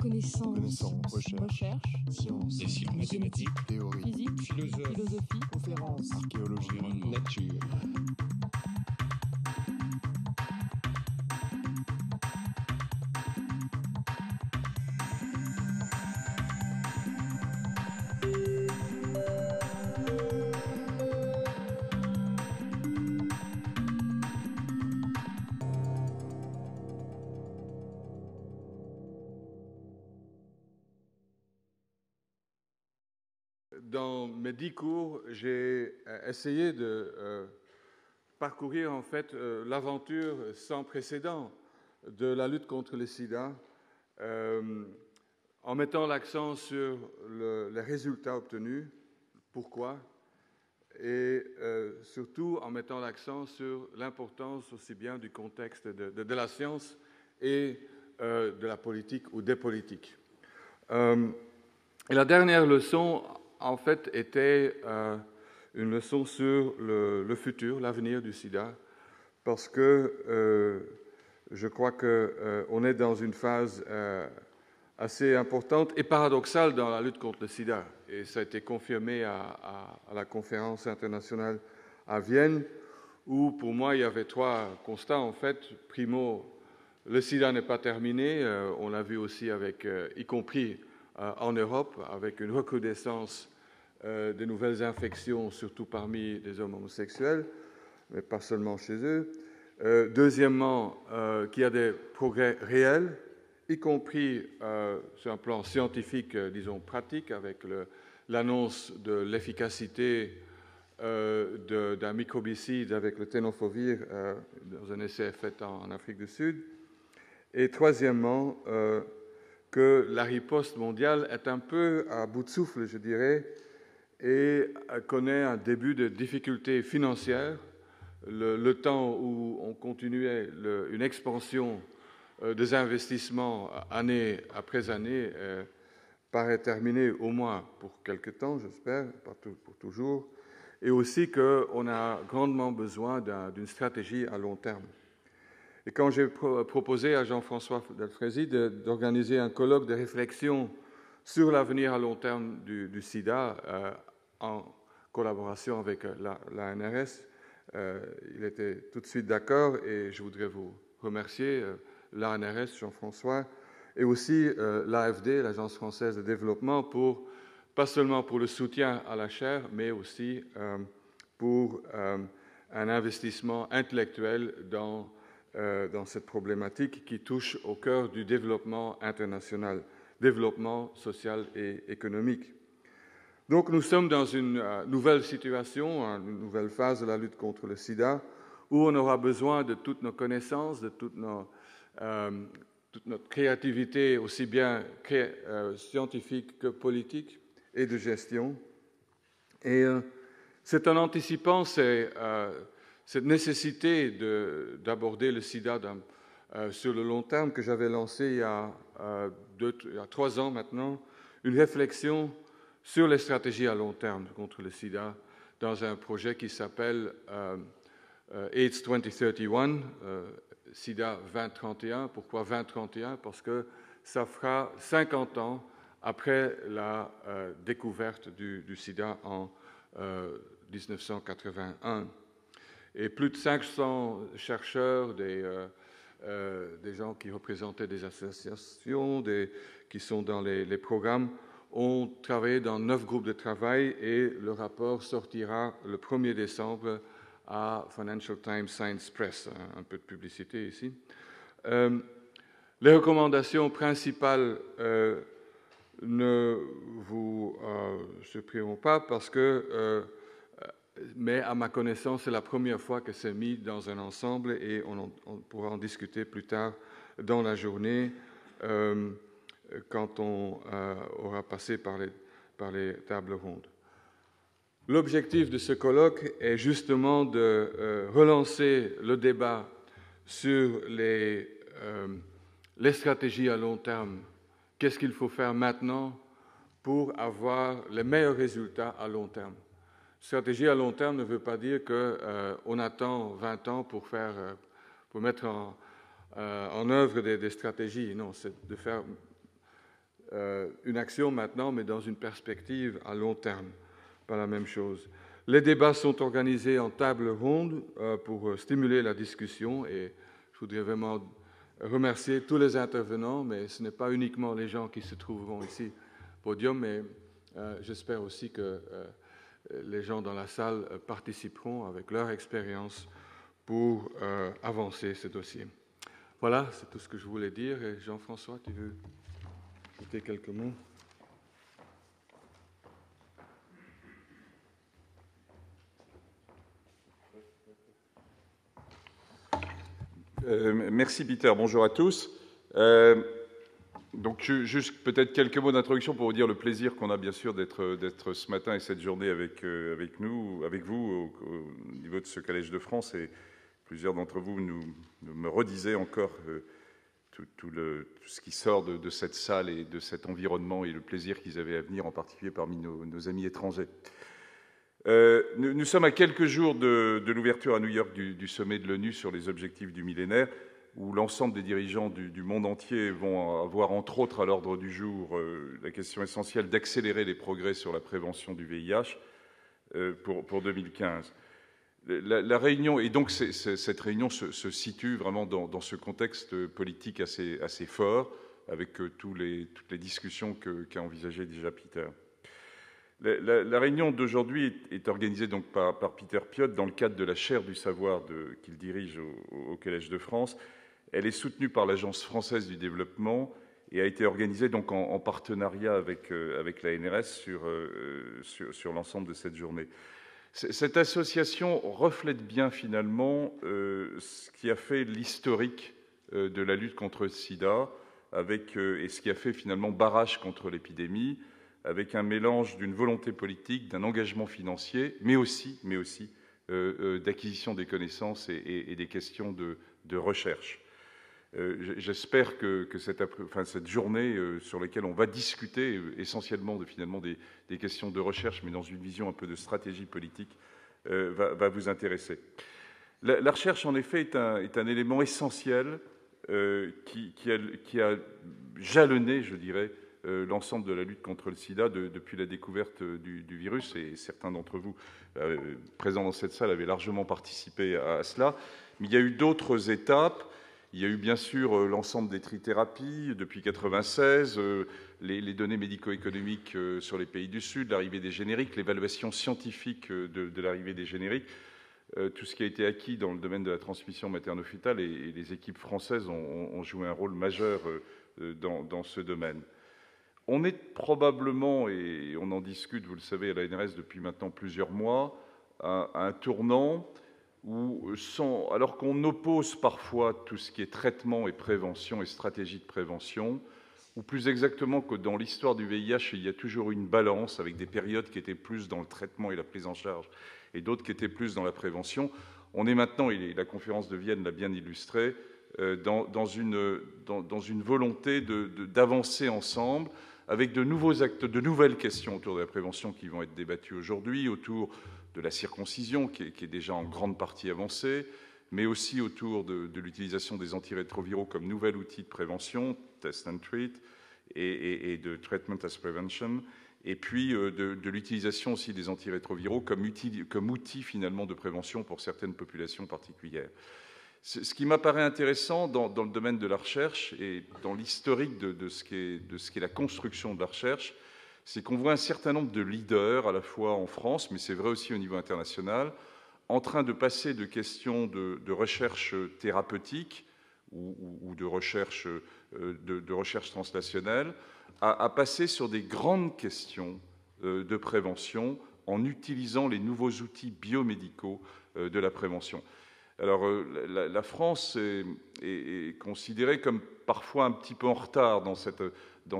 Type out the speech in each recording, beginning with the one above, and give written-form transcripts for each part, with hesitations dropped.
Connaissance, recherche, sciences, mathématiques, théorie, physique, philosophie, conférences, archéologie, nature. Dans mes 10 cours, j'ai essayé de parcourir en fait l'aventure sans précédent de la lutte contre le sida, en mettant l'accent sur les résultats obtenus, pourquoi, et surtout en mettant l'accent sur l'importance aussi bien du contexte de la science et de la politique ou des politiques. Et la dernière leçon, en fait, était une leçon sur le futur, l'avenir du sida, parce que je crois qu'on est dans une phase assez importante et paradoxale dans la lutte contre le sida. Et ça a été confirmé à la conférence internationale à Vienne, où pour moi il y avait 3 constats en fait. Primo, le sida n'est pas terminé, on l'a vu aussi avec, y compris en Europe, avec une recrudescence de nouvelles infections, surtout parmi les hommes homosexuels, mais pas seulement chez eux. Deuxièmement, qu'il y a des progrès réels, y compris sur un plan scientifique, disons pratique, avec l'annonce de l'efficacité d'un microbicide avec le tenofovir dans un essai fait en Afrique du Sud. Et troisièmement, que la riposte mondiale est un peu à bout de souffle, je dirais, et connaît un début de difficultés financières. Le temps où on continuait une expansion des investissements année après année paraît terminé, au moins pour quelque temps, j'espère, pas pour toujours, et aussi qu'on a grandement besoin d'une stratégie à long terme. Et quand j'ai proposé à Jean-François Delfraissy d'organiser un colloque de réflexion sur l'avenir à long terme du sida en collaboration avec l'ANRS, il était tout de suite d'accord et je voudrais vous remercier, l'ANRS, Jean-François, et aussi l'AFD, l'Agence française de développement, pas seulement pour le soutien à la chaire, mais aussi pour un investissement intellectuel dans cette problématique qui touche au cœur du développement international, développement social et économique. Donc nous sommes dans une nouvelle situation, une nouvelle phase de la lutte contre le sida, où on aura besoin de toutes nos connaissances, de toute notre créativité, aussi bien scientifique que politique, et de gestion. Et c'est en anticipant cette nécessité d'aborder le sida sur le long terme que j'avais lancé il y a 3 ans maintenant une réflexion sur les stratégies à long terme contre le sida dans un projet qui s'appelle AIDS 2031, sida 2031. Pourquoi 2031? Parce que ça fera 50 ans après la découverte du sida en 1981. Et plus de 500 chercheurs, des gens qui représentaient des associations, qui sont dans les programmes, ont travaillé dans 9 groupes de travail et le rapport sortira le 1er décembre à Financial Times Science Press, un peu de publicité ici. Les recommandations principales ne vous surprendront pas parce que mais à ma connaissance, c'est la première fois que c'est mis dans un ensemble et on pourra en discuter plus tard dans la journée quand on aura passé par les tables rondes. L'objectif de ce colloque est justement de relancer le débat sur les stratégies à long terme. Qu'est-ce qu'il faut faire maintenant pour avoir les meilleurs résultats à long terme? Stratégie à long terme ne veut pas dire qu'on attend 20 ans pour mettre en œuvre des stratégies. Non, c'est de faire une action maintenant, mais dans une perspective à long terme. Pas la même chose. Les débats sont organisés en table ronde pour stimuler la discussion et je voudrais vraiment remercier tous les intervenants, mais ce n'est pas uniquement les gens qui se trouveront ici au podium, mais j'espère aussi que les gens dans la salle participeront avec leur expérience pour avancer ce dossier. Voilà, c'est tout ce que je voulais dire. Et Jean-François, tu veux ajouter quelques mots ? Merci Peter, bonjour à tous. Donc juste peut-être quelques mots d'introduction pour vous dire le plaisir qu'on a bien sûr d'être ce matin et cette journée avec vous au niveau de ce Collège de France, et plusieurs d'entre vous me redisaient encore tout ce qui sort de cette salle et de cet environnement et le plaisir qu'ils avaient à venir, en particulier parmi nos amis étrangers. Nous sommes à quelques jours de l'ouverture à New York du sommet de l'ONU sur les objectifs du millénaire, où l'ensemble des dirigeants du monde entier vont avoir, entre autres, à l'ordre du jour la question essentielle d'accélérer les progrès sur la prévention du VIH pour 2015. La réunion, et donc cette réunion se situe vraiment dans ce contexte politique assez fort, avec toutes les discussions qu'a envisagé déjà Peter. La réunion d'aujourd'hui est organisée donc par Peter Piot dans le cadre de la chaire du savoir qu'il dirige au Collège de France. Elle est soutenue par l'Agence française du développement et a été organisée donc en partenariat avec la NRS sur l'ensemble de cette journée. Cette association reflète bien finalement ce qui a fait l'historique de la lutte contre le sida, et ce qui a fait finalement barrage contre l'épidémie, avec un mélange d'une volonté politique, d'un engagement financier, mais aussi d'acquisition des connaissances et des questions de recherche. J'espère que cette journée sur laquelle on va discuter essentiellement des questions de recherche, mais dans une vision un peu de stratégie politique, va vous intéresser. La recherche, en effet, est un élément essentiel qui a jalonné, je dirais, l'ensemble de la lutte contre le sida depuis la découverte du virus, et certains d'entre vous présents dans cette salle avaient largement participé à cela. Mais il y a eu d'autres étapes. Il y a eu bien sûr l'ensemble des trithérapies depuis 1996, les données médico-économiques sur les pays du Sud, l'arrivée des génériques, l'évaluation scientifique de l'arrivée des génériques, tout ce qui a été acquis dans le domaine de la transmission materno-fœtale, et les équipes françaises ont joué un rôle majeur dans ce domaine. On est probablement, et on en discute, vous le savez, à la NRS depuis maintenant plusieurs mois, à un tournant où, alors qu'on oppose parfois tout ce qui est traitement et prévention et stratégie de prévention, ou plus exactement que dans l'histoire du VIH, il y a toujours une balance avec des périodes qui étaient plus dans le traitement et la prise en charge et d'autres qui étaient plus dans la prévention. On est maintenant, et la conférence de Vienne l'a bien illustré, dans une volonté d'avancer ensemble avec de nouveaux actes, de nouvelles questions autour de la prévention qui vont être débattues aujourd'hui, autour de la circoncision qui est déjà en grande partie avancée, mais aussi autour de l'utilisation des antirétroviraux comme nouvel outil de prévention, test and treat, et de treatment as prevention, et puis de l'utilisation aussi des antirétroviraux comme outil finalement de prévention pour certaines populations particulières. Ce qui m'apparaît intéressant dans le domaine de la recherche et dans l'historique de ce qu'est la construction de la recherche, c'est qu'on voit un certain nombre de leaders, à la fois en France, mais c'est vrai aussi au niveau international, en train de passer de questions de recherche thérapeutique ou de recherche translationnelle à passer sur des grandes questions de prévention en utilisant les nouveaux outils biomédicaux de la prévention. Alors, la France est considérée comme parfois un petit peu en retard dans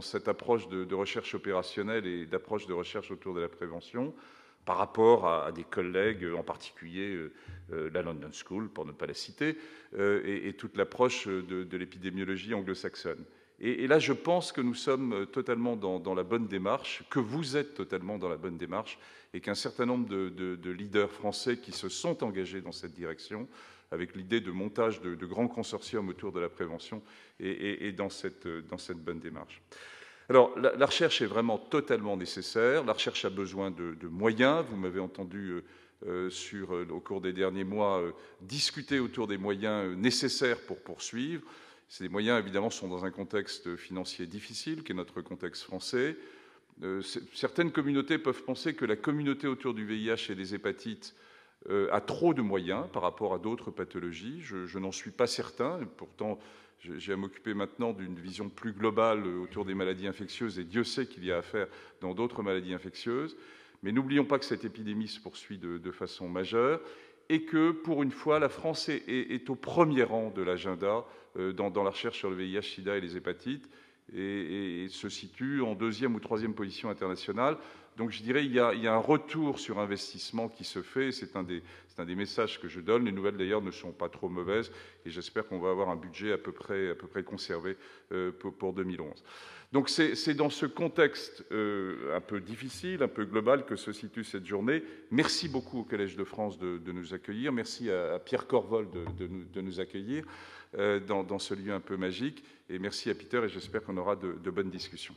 cette approche de recherche opérationnelle et d'approche de recherche autour de la prévention par rapport à des collègues, en particulier la London School, pour ne pas la citer, et toute l'approche de l'épidémiologie anglo-saxonne. Et là, je pense que nous sommes totalement dans la bonne démarche, que vous êtes totalement dans la bonne démarche, et qu'un certain nombre de leaders français qui se sont engagés dans cette direction, avec l'idée de montage de grands consortiums autour de la prévention, et dans cette bonne démarche. Alors, la recherche est vraiment totalement nécessaire. La recherche a besoin de moyens. Vous m'avez entendu au cours des derniers mois discuter autour des moyens nécessaires pour poursuivre. Ces moyens, évidemment, sont dans un contexte financier difficile, qui est notre contexte français. Certaines communautés peuvent penser que la communauté autour du VIH et des hépatites a trop de moyens par rapport à d'autres pathologies. Je n'en suis pas certain. Pourtant, j'ai à m'occuper maintenant d'une vision plus globale autour des maladies infectieuses, et Dieu sait qu'il y a à faire dans d'autres maladies infectieuses. Mais n'oublions pas que cette épidémie se poursuit de façon majeure et que, pour une fois, la France est au premier rang de l'agenda dans la recherche sur le VIH, SIDA et les hépatites, et se situe en 2e ou 3e position internationale. Donc je dirais qu'il y a un retour sur investissement qui se fait. C'est un des messages que je donne. Les nouvelles d'ailleurs ne sont pas trop mauvaises et j'espère qu'on va avoir un budget à peu près conservé pour 2011. Donc c'est dans ce contexte un peu difficile, un peu global que se situe cette journée. Merci beaucoup au Collège de France de nous accueillir. Merci à Pierre Corvol de nous accueillir dans ce lieu un peu magique. Et merci à Peter et j'espère qu'on aura de bonnes discussions.